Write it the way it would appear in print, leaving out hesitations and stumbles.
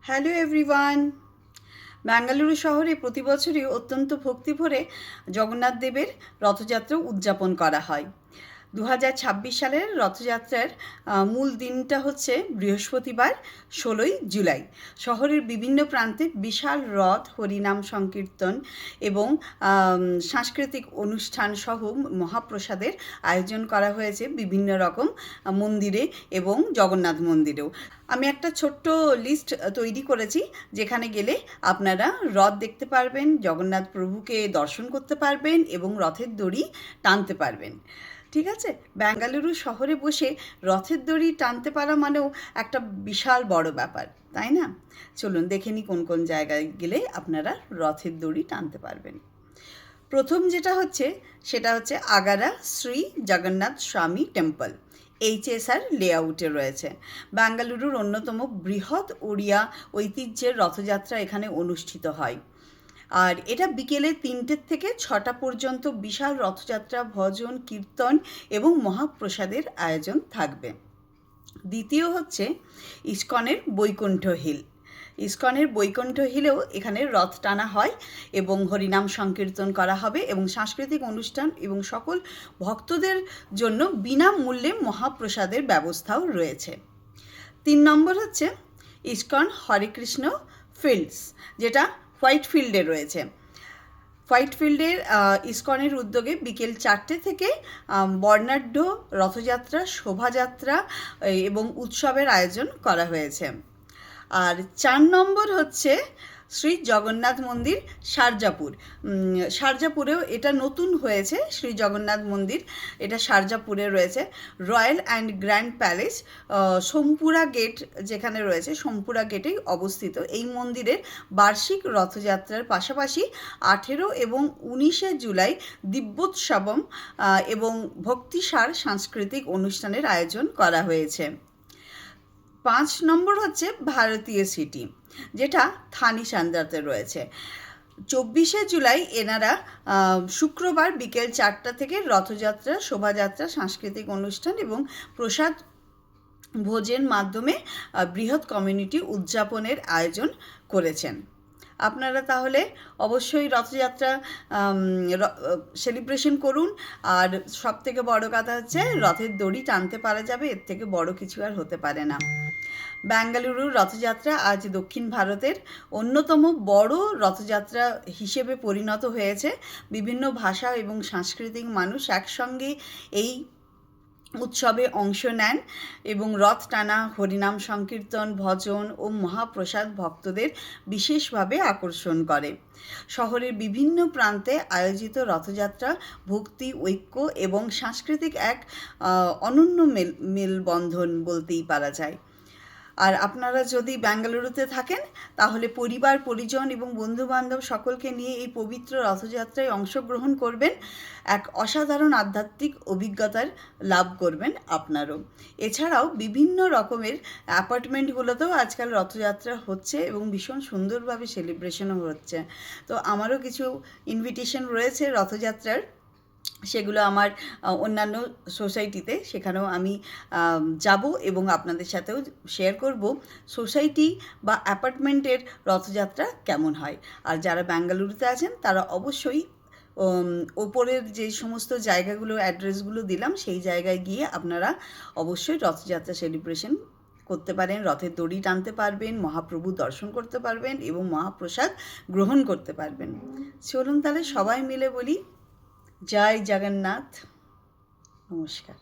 Hello everyone. Bengaluru শহরে প্রতি বছরই অত্যন্ত ভক্তি ভরে জগন্নাথ দেবের রথযাত্রা উদযাপন করা হয়। 2026 সালের রথযাত্রার মূল দিনটা হচ্ছে বৃহস্পতিবার 16ই জুলাই। শহরের বিভিন্ন প্রান্তে বিশাল রথ, হরিনাম সংকীর্তন এবং সাংস্কৃতিক অনুষ্ঠান সহ মহাপ্রসাদের আয়োজন করা হয়েছে বিভিন্ন রকম মন্দিরে এবং জগন্নাথ মন্দিরেও। আমি একটা ছোট্ট লিস্ট তৈরি করেছি, যেখানে গেলে আপনারা রথ দেখতে পারবেন, জগন্নাথ প্রভুকে দর্শন করতে পারবেন এবং রথের দড়ি টানতে পারবেন। ঠিক আছে, বেঙ্গালুরু শহরে বসে রথের দড়ি টানতে পারা মানেও একটা বিশাল বড় ব্যাপার, তাই না? চলুন দেখে নিই কোন কোন জায়গায় গেলে আপনারা রথের দড়ি টানতে পারবেন। প্রথম যেটা হচ্ছে সেটা হচ্ছে আগারা শ্রী জগন্নাথ স্বামী টেম্পল, HSR লেআউটে রয়েছে। বেঙ্গালুরুর অন্যতম বৃহৎ ওড়িয়া ঐতিহ্যের রথযাত্রা এখানে অনুষ্ঠিত হয়, আর এটা বিকেলে 3টে থেকে 6টা পর্যন্ত বিশাল রথযাত্রা, ভজন, কীর্তন এবং মহাপ্রসাদের আয়োজন থাকবে। দ্বিতীয় হচ্ছে ইস্কনের বৈকুণ্ঠ হিল। ইস্কনের বৈকুণ্ঠ হিলেও এখানে রথ টানা হয় এবং হরিনাম সংকীর্তন করা হবে এবং সাংস্কৃতিক অনুষ্ঠান এবং সকল ভক্তদের জন্য বিনামূল্যে মহাপ্রসাদের ব্যবস্থাও রয়েছে। 3 নম্বর হচ্ছে ইস্কন হরেকৃষ্ণ ফিল্ডস, যেটা হোয়াইটফিল্ডে রয়েছে। হোয়াইটফিল্ডের ইস্কনের উদ্যোগে বিকেল 4টে থেকে বর্ণাঢ্য রথযাত্রা, শোভাযাত্রা এবং উৎসবের আয়োজন করা হয়েছে। আর 4 নম্বর হচ্ছে শ্রী জগন্নাথ মন্দির শারজাপুর। শারজাপুরেও এটা নতুন হয়েছে, শ্রী জগন্নাথ মন্দির, এটা শারজাপুরে রয়েছে। Royal and grand palace Sompura gate যেখানে রয়েছে, সোমপুরা গেটেই অবস্থিত। এই মন্দিরের বার্ষিক রথযাত্রার পাশাপাশি 18 এবং 19শে জুলাই দিব্যোৎসবম এবং ভক্তিসার সাংস্কৃতিক অনুষ্ঠানের আয়োজন করা হয়েছে। 5 নম্বর হচ্ছে ভারতীয় সিটি, যেটা থানি সান্দ্রাতে রয়েছে। 24শে জুলাই এনারা শুক্রবার বিকেল 4টা থেকে রথযাত্রা, শোভাযাত্রা, সাংস্কৃতিক অনুষ্ঠান এবং প্রসাদ ভোজের মাধ্যমে বৃহৎ কমিউনিটি উদযাপনের আয়োজন করেছেন। আপনারা তাহলে অবশ্যই রথযাত্রা সেলিব্রেশন করুন। আর সবথেকে বড় কথা হচ্ছে রথের দড়ি টানতে পারা যাবে, এর থেকে বড় কিছু আর হতে পারে না। বেঙ্গালুরুর রথযাত্রা আজ দক্ষিণ ভারতের অন্যতম বড় রথযাত্রা হিসেবে পরিণত হয়েছে। বিভিন্ন ভাষা এবং সাংস্কৃতিক মানুষ একসঙ্গে এই উৎসবে অংশ নেন এবং রথ টানা, হরিনাম সংকীর্তন, ভজন ও মহাপ্রসাদ ভক্তদের বিশেষভাবে আকর্ষণ করে। শহরের বিভিন্ন প্রান্তে আয়োজিত রথযাত্রা ভক্তি, ঐক্য এবং সাংস্কৃতিক এক অনন্য মেলবন্ধন বলতেই পারা যায়। আর আপনারা যদি বেঙ্গালুরুতে থাকেন তাহলে পরিবার, পরিজন এবং বন্ধুবান্ধব সকলকে নিয়ে এই পবিত্র রথযাত্রায় অংশগ্রহণ করবেন। এক অসাধারণ আধ্যাত্মিক অভিজ্ঞতার লাভ করবেন আপনারও। এছাড়াও বিভিন্ন রকমের অ্যাপার্টমেন্টগুলোতেও আজকাল রথযাত্রা হচ্ছে এবং ভীষণ সুন্দরভাবে সেলিব্রেশনও হচ্ছে। তো আমারও কিছু ইনভিটেশন রয়েছে রথযাত্রার, সেগুলো আমার অন্যান্য সোসাইটিতে, সেখানেও আমি যাব এবং আপনাদের সাথেও শেয়ার করব সোসাইটি বা অ্যাপার্টমেন্টের রথযাত্রা কেমন হয়। আর যারা বেঙ্গালুরুতে আছেন তারা অবশ্যই ওপরের যে সমস্ত জায়গাগুলো, অ্যাড্রেসগুলো দিলাম, সেই জায়গায় গিয়ে আপনারা অবশ্যই রথযাত্রা সেলিব্রেশন করতে পারেন, রথের দড়ি টানতে পারবেন, মহাপ্রভু দর্শন করতে পারবেন এবং মহাপ্রসাদ গ্রহণ করতে পারবেন। চলুন তাহলে সবাই মিলে বলি জয় জগন্নাথ। নমস্কার।